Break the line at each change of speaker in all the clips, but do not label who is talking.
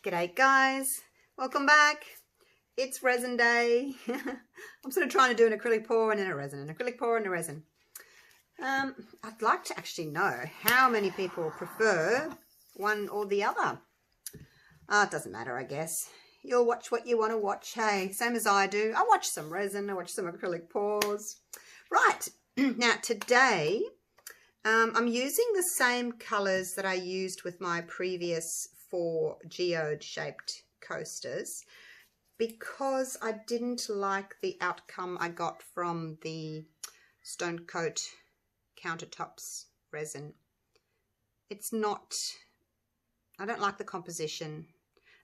G'day guys, welcome back. It's resin day. I'm sort of trying to do an acrylic pour and then a resin, an acrylic pour and a resin. I'd like to actually know how many people prefer one or the other. It doesn't matter, I guess. You'll watch what you want to watch, hey, same as I do. I watch some resin, I watch some acrylic pours. Right, now today I'm using the same colours that I used with my previous 4 geode shaped coasters because I didn't like the outcome I got from the Stone Coat Countertops resin. It's not, I don't like the composition.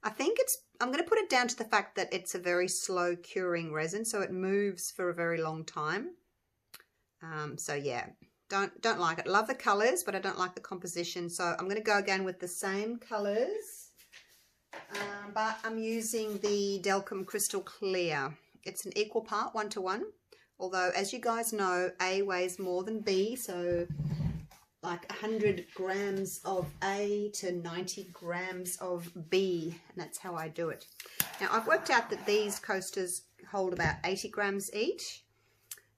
I think I'm going to put it down to the fact that it's a very slow curing resin, so it moves for a very long time. So yeah, don't like it. Love the colours, but I don't like the composition. So I'm going to go again with the same colours, but I'm using the Dalchem Crystal Clear. It's an equal part 1:1, although as you guys know, A weighs more than B, so like 100 grams of A to 90 grams of B, and that's how I do it. Now I've worked out that these coasters hold about 80 grams each,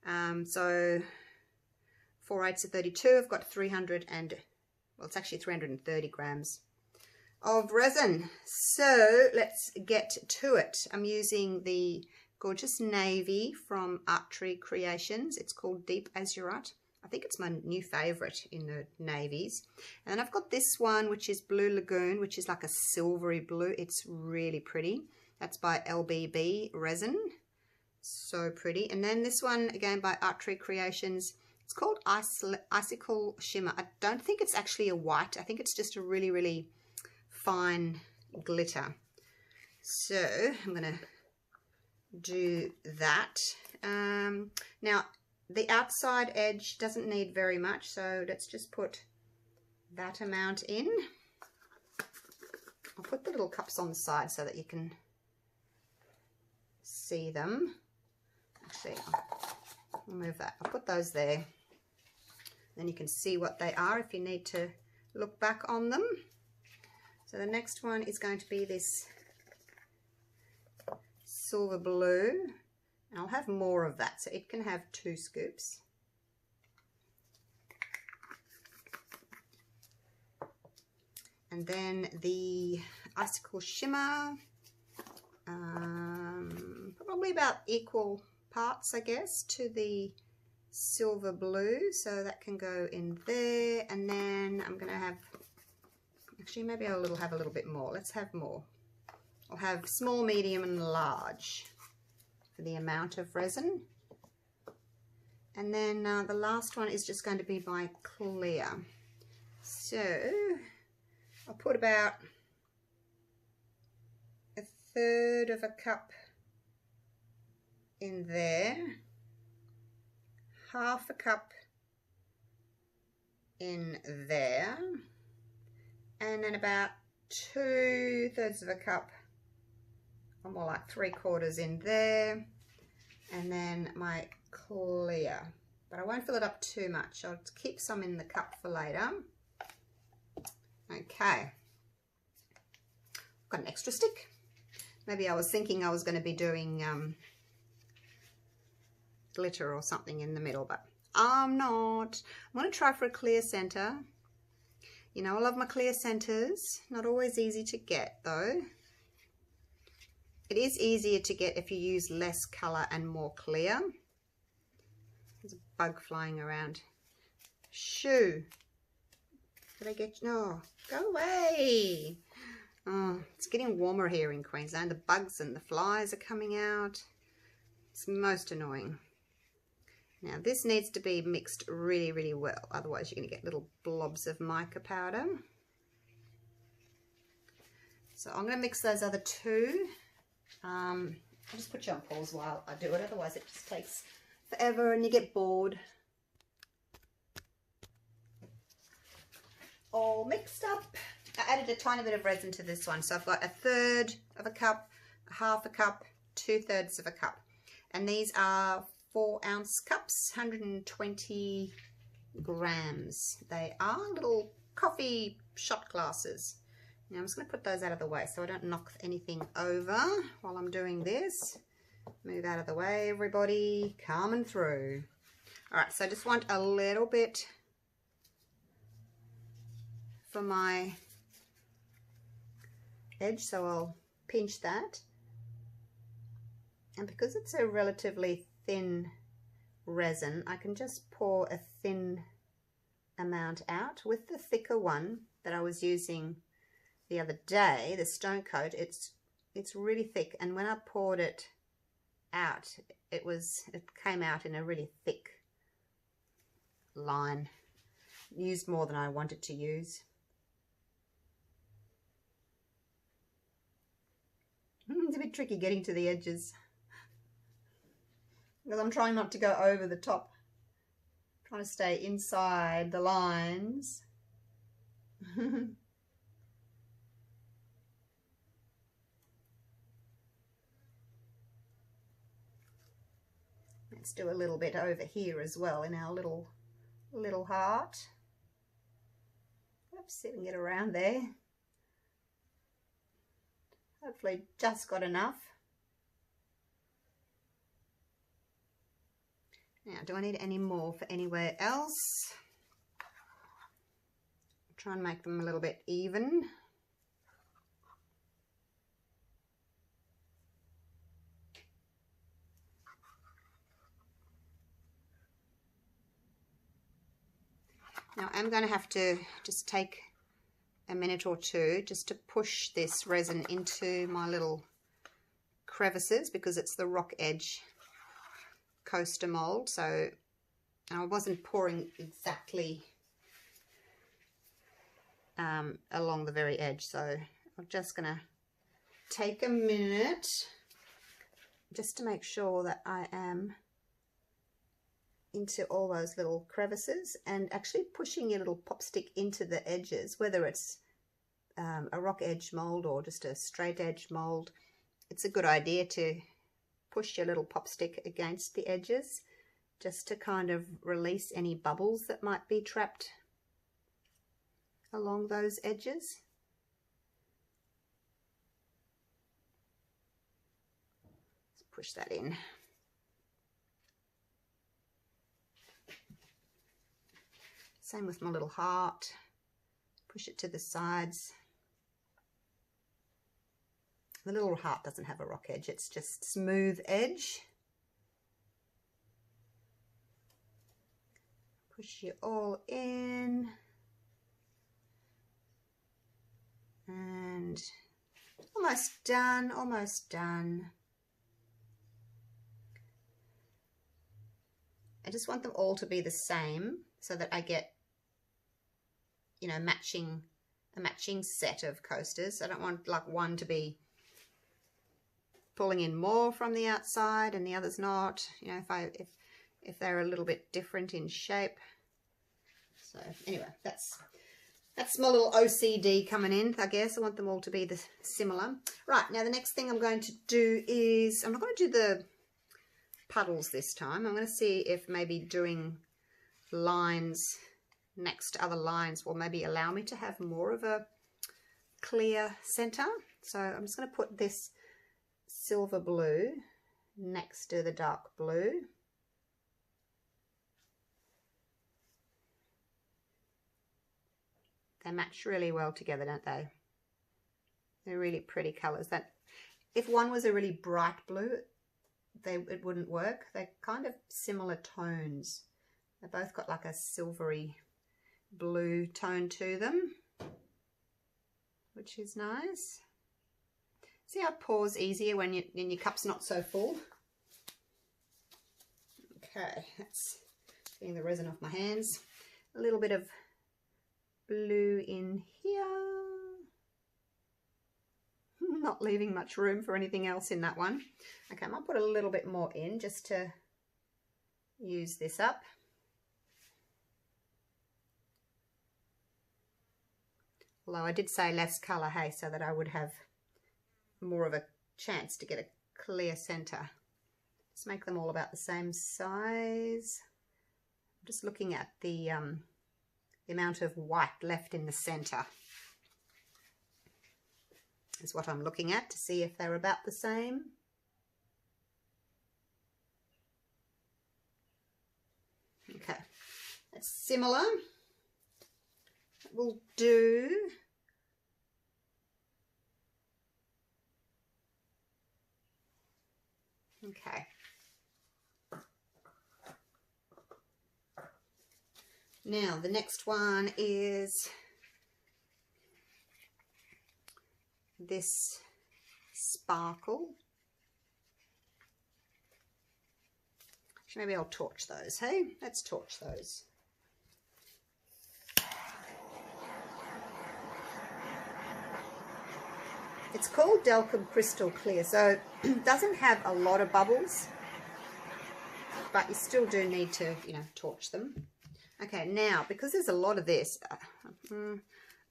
so 4/8 of 32, I've got 300 and, well, it's actually 330 grams of resin. So let's get to it. I'm using the gorgeous navy from Archery Creations. It's called Deep Azurite. I think it's my new favorite in the navies. And I've got this one, which is Blue Lagoon, which is like a silvery blue. It's really pretty. That's by LBB Resin. So pretty. And then this one, again, by Archery Creations. It's called Icicle Shimmer. I don't think it's actually a white. I think it's just a really, really fine glitter. So I'm going to do that. Now, the outside edge doesn't need very much, so let's just put that amount in. I'll put the little cups on the side so that you can see them. Actually, I'll move that. I'll put those there. Then you can see what they are if you need to look back on them. So the next one is going to be this silver blue. And I'll have more of that, so it can have 2 scoops. And then the Icicle Shimmer, probably about equal parts, I guess, to the silver blue, so that can go in there. And then I'm going to have, actually maybe I'll have a little bit more. Let's have more. I'll have small, medium and large for the amount of resin. And then the last one is just going to be my clear. So I'll put about 1/3 of a cup in there, 1/2 a cup in there, and then about 2/3 of a cup, or more like 3/4 in there, and then my clear. But I won't fill it up too much. I'll keep some in the cup for later. Okay, got an extra stick. Maybe I was thinking I was going to be doing glitter or something in the middle, but I'm not. I'm going to try for a clear center. You know, I love my clear centers. Not always easy to get though. It is easier to get if you use less color and more clear. There's a bug flying around. Shoo. Did I get you? No, go away. Oh, it's getting warmer here in Queensland. The bugs and the flies are coming out. It's most annoying. Now this needs to be mixed really, really well. Otherwise you're going to get little blobs of mica powder. So I'm going to mix those other 2. I'll just put you on pause while I do it. Otherwise it just takes forever and you get bored. All mixed up. I added a tiny bit of resin to this one. So I've got 1/3 of a cup, 1/2 a cup, 2/3 of a cup. And these are 4-ounce cups, 120 grams. They are little coffee shot glasses. Now I'm just going to put those out of the way so I don't knock anything over while I'm doing this. Move out of the way, everybody. Coming through. All right, so I just want a little bit for my edge, so I'll pinch that. And because it's a relatively thin resin, I can just pour a thin amount out. With the thicker one that I was using the other day, the stone coat, it's really thick, and when I poured it out, it came out in a really thick line. Used more than I wanted to use. It's a bit tricky getting to the edges because I'm trying not to go over the top, trying to stay inside the lines. Let's do a little bit over here as well in our little heart. Oops, see if we can get around there. Hopefully just got enough. Now, do I need any more for anywhere else? Try and make them a little bit even. Now I'm going to have to just take a minute or two just to push this resin into my little crevices because it's the rock edge coaster mold, so I wasn't pouring exactly along the very edge, so I'm just gonna take a minute just to make sure that I am into all those little crevices and actually pushing your little pop stick into the edges, whether it's a rock edge mold or just a straight edge mold. It's a good idea to push your little pop stick against the edges just to kind of release any bubbles that might be trapped along those edges. Let's push that in. Same with my little heart. Push it to the sides. The little heart doesn't have a rock edge, it's just smooth edge. Push you all in. And almost done, almost done. I just want them all to be the same so that I get, you know, a matching set of coasters. I don't want like one to be pulling in more from the outside and the others not, you know, if they're a little bit different in shape. So anyway, that's my little OCD coming in, I guess. I want them all to be similar. Right, now the next thing I'm going to do is, I'm not going to do the puddles this time. I'm going to see if maybe doing lines next to other lines will maybe allow me to have more of a clear center. So I'm just going to put this silver blue next to the dark blue. They match really well together, don't they? They're really pretty colors. That if one was a really bright blue, it wouldn't work. They're kind of similar tones. They both got like a silvery blue tone to them, which is nice. See how it pours easier when your cup's not so full? Okay, that's getting the resin off my hands. A little bit of blue in here. Not leaving much room for anything else in that one. Okay, I might put a little bit more in just to use this up. Although I did say less colour, hey, so that I would have more of a chance to get a clear centre. Let's make them all about the same size. I'm just looking at the amount of white left in the centre. is what I'm looking at to see if they're about the same. Okay, that's similar. We'll do okay. Now the next one is this sparkle. Maybe I'll torch those, hey? Let's torch those. It's called Dalchem Crystal Clear, so it doesn't have a lot of bubbles, but you still do need to, you know, torch them. Okay, now, because there's a lot of this,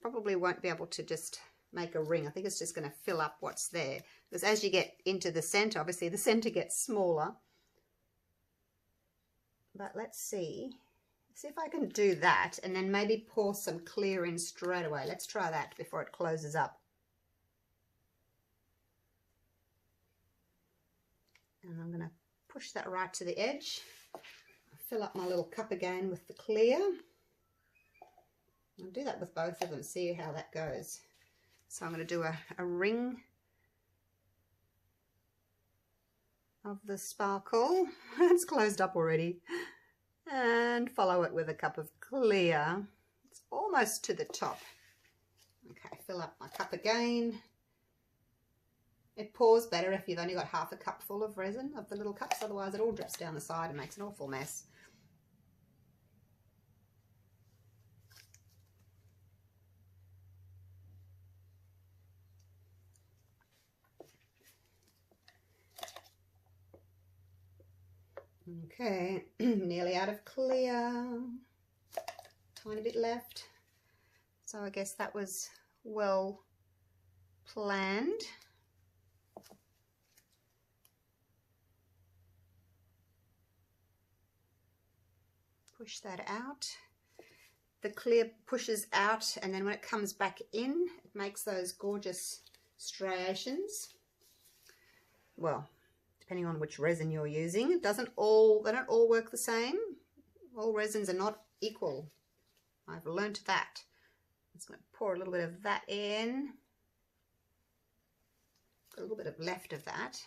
probably won't be able to just make a ring. I think it's just going to fill up what's there. Because as you get into the center, obviously the center gets smaller. But let's see if I can do that and then maybe pour some clear in straight away. Let's try that before it closes up. And I'm going to push that right to the edge. Fill up my little cup again with the clear. I'll do that with both of them, see how that goes. So I'm going to do a ring of the sparkle. It's closed up already. And follow it with a cup of clear. It's almost to the top. Okay, fill up my cup again. It pours better if you've only got half a cup full of resin of the little cups, otherwise it all drips down the side and makes an awful mess. Okay, nearly out of clear, tiny bit left. So I guess that was well planned. Push that out. The clear pushes out, and then when it comes back in, it makes those gorgeous striations. Well, depending on which resin you're using, they don't all work the same. All resins are not equal. I've learnt that. I'm just going to pour a little bit of that in. Got a little bit of left of that.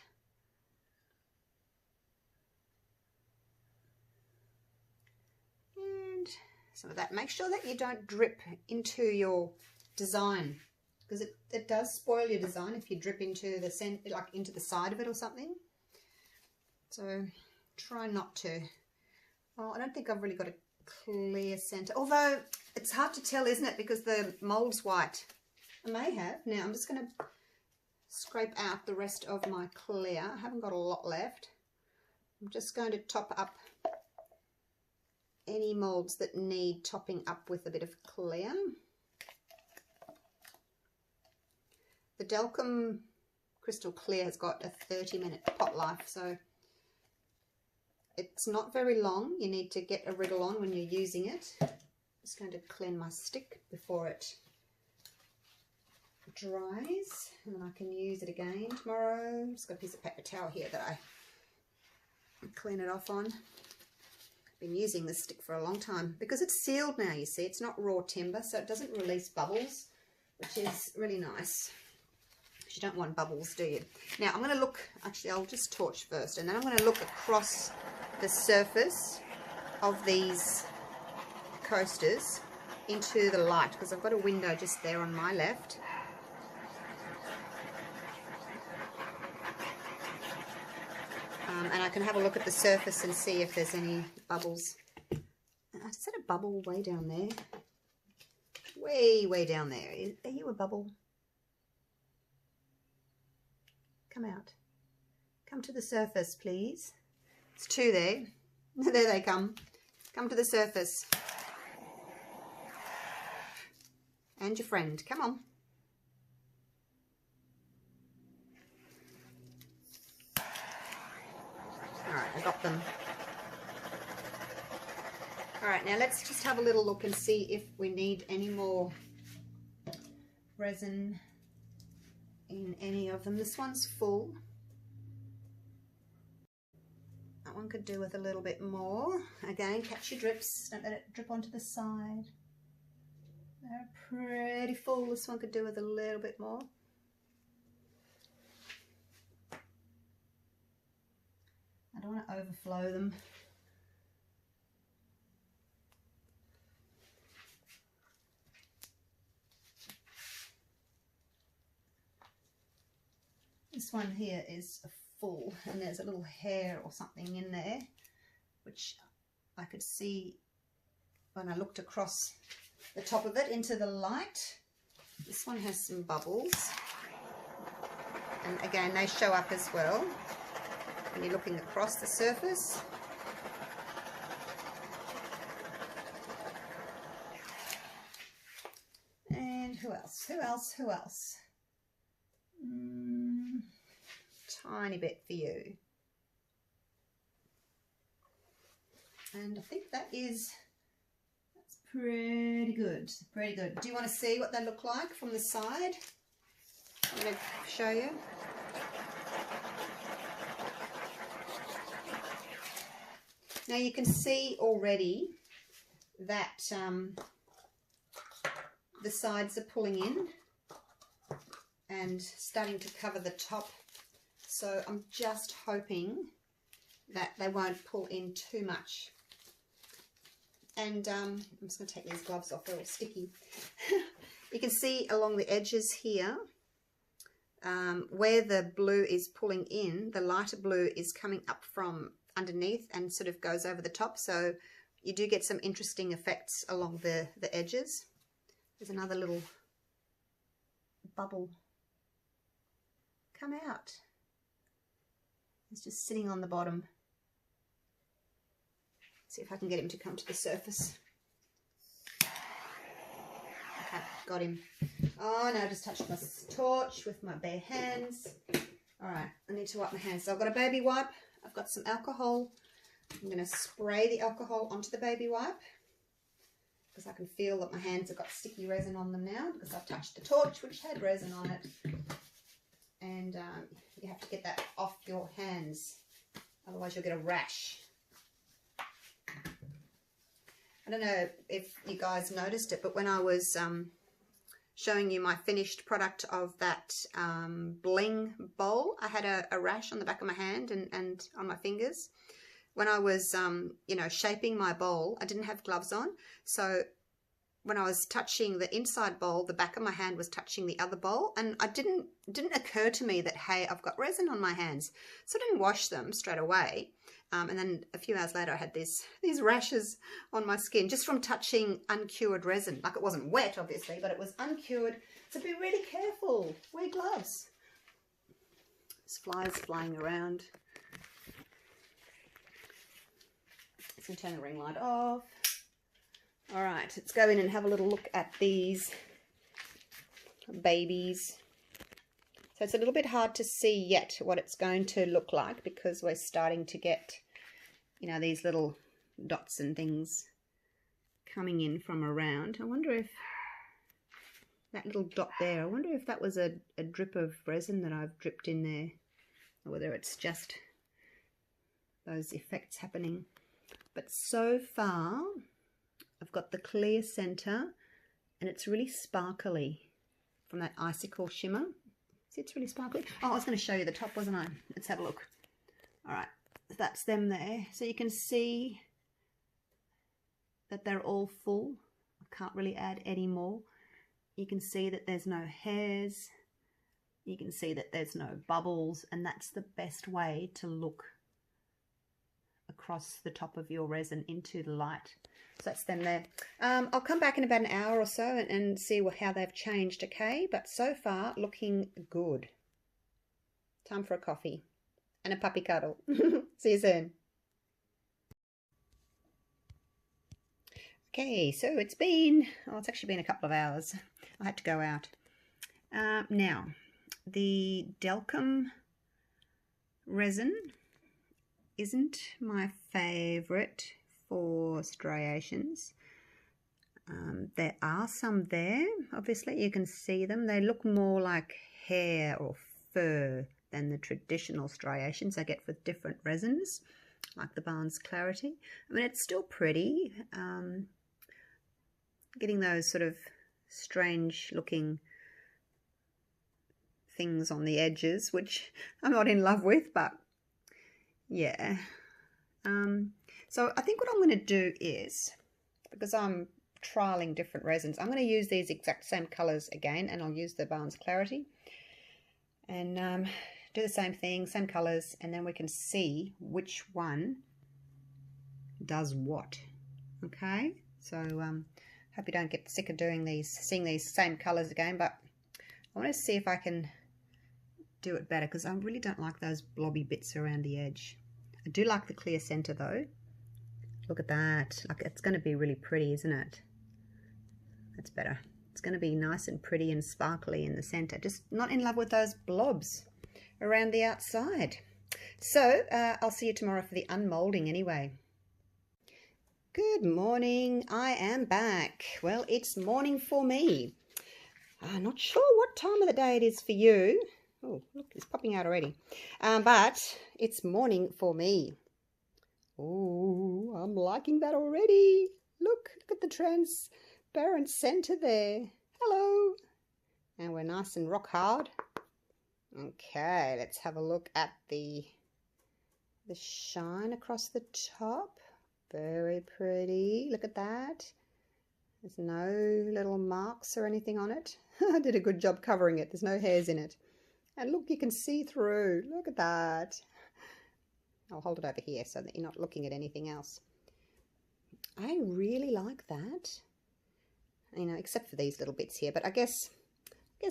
And some of that. Make sure that you don't drip into your design, because it does spoil your design if you drip into the center, like into the side of it or something. So try not to. Well, I don't think I've really got a clear center, although it's hard to tell, isn't it, because the mold's white. I may have. Now I'm just going to scrape out the rest of my clear. I haven't got a lot left. I'm just going to top up any molds that need topping up with a bit of clear. The Dalchem Crystal Clear has got a 30-minute pot life, so it's not very long. You need to get a wriggle on when you're using it. I'm just going to clean my stick before it dries, and then I can use it again tomorrow. Just got a piece of paper towel here that I clean it off on. Been using this stick for a long time because it's sealed now, you see. It's not raw timber, so it doesn't release bubbles, which is really nice. You don't want bubbles, do you? Now I'm going to look, actually I'll just torch first, and then I'm going to look across the surface of these coasters into the light, because I've got a window just there on my left. And I can have a look at the surface and see if there's any bubbles. I just had a bubble way down there. Way down there. Are you a bubble? Come out. Come to the surface, please. It's two there. There they come. Come to the surface. And your friend. Come on. Alright, I got them. Alright, now let's just have a little look and see if we need any more resin in any of them. This one's full. That one could do with a little bit more. Again, catch your drips, don't let it drip onto the side. They're pretty full. This one could do with a little bit more. I don't want to overflow them. This one here is full, and there's a little hair or something in there, which I could see when I looked across the top of it into the light. This one has some bubbles, and again they show up as well when you're looking across the surface. And who else? Who else? Who else? Tiny bit for you. And I think that's pretty good. Pretty good. Do you want to see what they look like from the side? I'm going to show you. Now you can see already that the sides are pulling in and starting to cover the top. So I'm just hoping that they won't pull in too much. And I'm just going to take these gloves off, they're all sticky. You can see along the edges here, where the blue is pulling in, the lighter blue is coming up from underneath and sort of goes over the top. So you do get some interesting effects along the edges. There's another little bubble come out. It's just sitting on the bottom. See if I can get him to come to the surface. Okay, got him. Oh no, I just touched my torch with my bare hands. Alright, I need to wipe my hands. So I've got a baby wipe. I've got some alcohol. I'm going to spray the alcohol onto the baby wipe because I can feel that my hands have got sticky resin on them now because I've touched the torch which had resin on it. And you have to get that off your hands, otherwise you'll get a rash. I don't know if you guys noticed it, but when I was showing you my finished product of that bling bowl, I had a rash on the back of my hand and on my fingers. When I was, you know, shaping my bowl, I didn't have gloves on, so when I was touching the inside bowl, the back of my hand was touching the other bowl, and it didn't occur to me that, hey, I've got resin on my hands. So I didn't wash them straight away. And then a few hours later, I had these rashes on my skin just from touching uncured resin. Like, it wasn't wet, obviously, but it was uncured. So be really careful. Wear gloves. There's flies flying around. Let's go turn the ring light off. All right, let's go in and have a little look at these babies. So it's a little bit hard to see yet what it's going to look like because we're starting to get, you know, these little dots and things coming in from around. I wonder if that little dot there, I wonder if that was a drip of resin that I've dripped in there, or whether it's just those effects happening. But so far, I've got the clear center and it's really sparkly from that icicle shimmer. See, it's really sparkly. Oh, I was going to show you the top, wasn't I? Let's have a look. All right, that's them there. So you can see that they're all full. I can't really add any more. You can see that there's no hairs. You can see that there's no bubbles, and that's the best way to look across the top of your resin into the light. So that's them there. I'll come back in about an hour or so and see how they've changed, okay? But so far, looking good. Time for a coffee and a puppy cuddle. See you soon. Okay, so it's actually been a couple of hours. I had to go out. Now, the Dalchem resin isn't my favourite for striations. There are some there, obviously you can see them. They look more like hair or fur than the traditional striations I get with different resins, like the Barnes Clarity. I mean, it's still pretty. Getting those sort of strange looking things on the edges, which I'm not in love with, but yeah. So I think what I'm going to do is, because I'm trialing different resins, I'm going to use these exact same colors again, and I'll use the Barnes Clarity and do the same thing, same colors, and then we can see which one does what. Okay, so hope you don't get sick of doing these, seeing these same colors again, but I want to see if I can do it better, because I really don't like those blobby bits around the edge. I do like the clear center though. Look at that, like it's going to be really pretty, isn't it? That's better. It's going to be nice and pretty and sparkly in the center. Just not in love with those blobs around the outside. So I'll see you tomorrow for the unmolding anyway. Good morning, I am back. Well, it's morning for me. I'm not sure what time of the day it is for you. Oh, look, it's popping out already. But it's morning for me. Oh, I'm liking that already. Look at the transparent center there. Hello. And we're nice and rock hard. Okay, let's have a look at the shine across the top. Very pretty. Look at that. There's no little marks or anything on it. I did a good job covering it. There's no hairs in it. And look, you can see through. Look at that. I'll hold it over here so that you're not looking at anything else. I really like that. You know, except for these little bits here. But I guess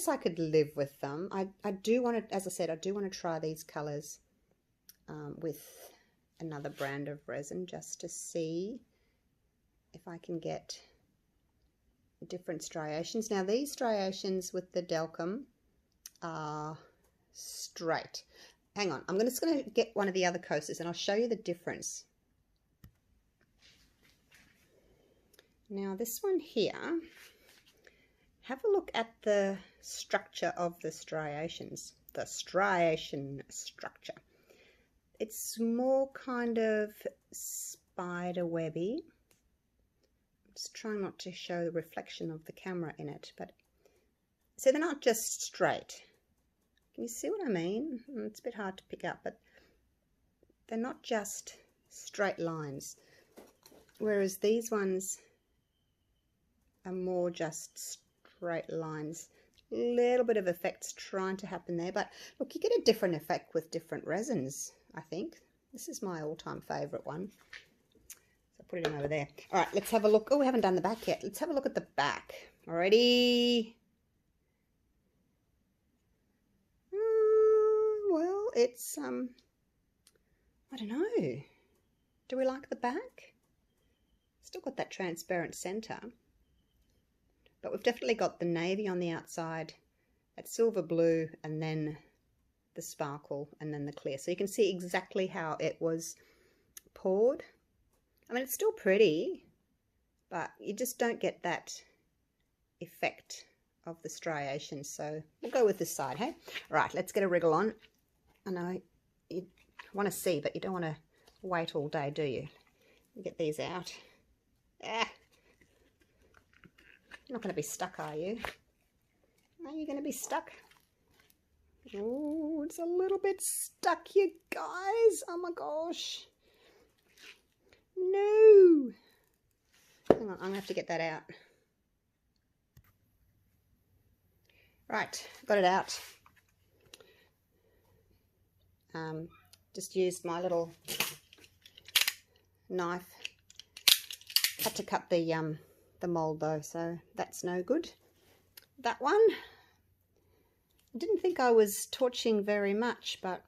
I could live with them. I do want to, as I said, I do want to try these colours with another brand of resin just to see if I can get different striations. Now these striations with the Dalchem are straight. Hang on, I'm just going to get one of the other coasters and I'll show you the difference. Now this one here, have a look at the structure of the striations, the striation structure. It's more kind of spider webby. I'm just trying not to show the reflection of the camera in it, but so they're not just straight. Can you see what I mean? It's a bit hard to pick up, but they're not just straight lines, whereas these ones are more just straight lines. A little bit of effects trying to happen there, but look, you get a different effect with different resins, I think. This is my all-time favourite one. So put it in over there. All right, let's have a look. Oh, we haven't done the back yet. Let's have a look at the back. Alrighty. Well, it's, I don't know. Do we like the back? Still got that transparent centre. But we've definitely got the navy on the outside, that silver blue, and then the sparkle, and then the clear. So you can see exactly how it was poured. I mean, it's still pretty, but you just don't get that effect of the striation. So we'll go with this side, hey? Right, let's get a wriggle on. I know you want to see, but you don't want to wait all day, do you? Get these out. Ah. You're not going to be stuck, are you? Are you going to be stuck? Oh, it's a little bit stuck, you guys. Oh my gosh. No. Hang on, I'm going to have to get that out. Right, got it out. Just used my little knife. Had to cut the mold though, so that's no good. That one, I didn't think I was torching very much, but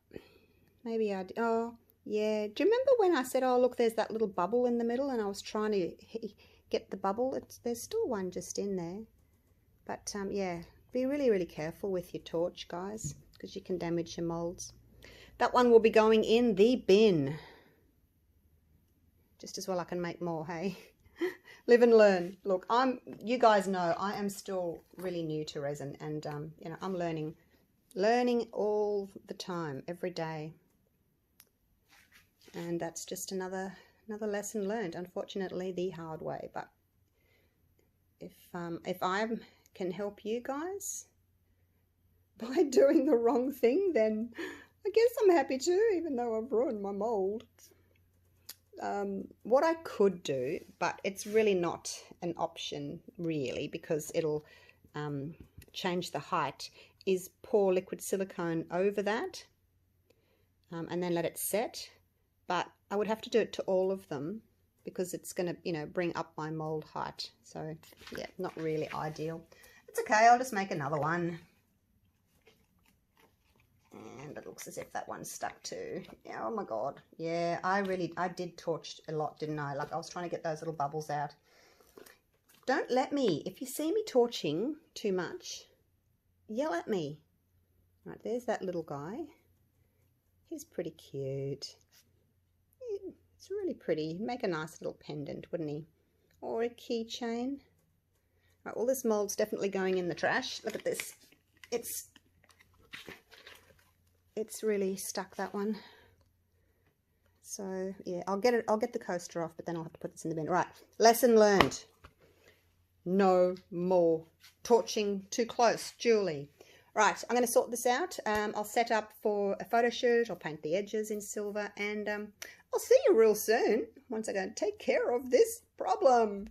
maybe I did. Oh yeah, do you remember when I said, oh look, there's that little bubble in the middle, and I was trying to get the bubble? There's still one just in there, but yeah, be really careful with your torch, guys, because you can damage your molds. That one will be going in the bin. Just as well I can make more, hey? Live and learn. Look, you guys know I am still really new to resin, and you know, I'm learning Learning all the time, every day. And that's just another lesson learned, unfortunately the hard way. But if I can help you guys by doing the wrong thing, then I guess I'm happy to, even though I've ruined my mold. What I could do, but it's really not an option really, because it'll change the height, is pour liquid silicone over that and then let it set. But I would have to do it to all of them because it's going to, you know, bring up my mold height. So yeah, not really ideal. It's okay, I'll just make another one. And it looks as if that one's stuck too. Yeah, oh my God. Yeah, I did torch a lot, didn't I? Like I was trying to get those little bubbles out. Don't let me, if you see me torching too much, yell at me. Right, there's that little guy. He's pretty cute. It's really pretty. He'd make a nice little pendant, wouldn't he? Or a keychain. Right, well, this mold's definitely going in the trash. Look at this. It's really stuck, that one. So yeah, I'll get the coaster off, but then I'll have to put this in the bin. Right, lesson learned. No more torching too close, Julie. Right, I'm going to sort this out. I'll set up for a photo shoot. I'll paint the edges in silver, and I'll see you real soon once I go and take care of this problem.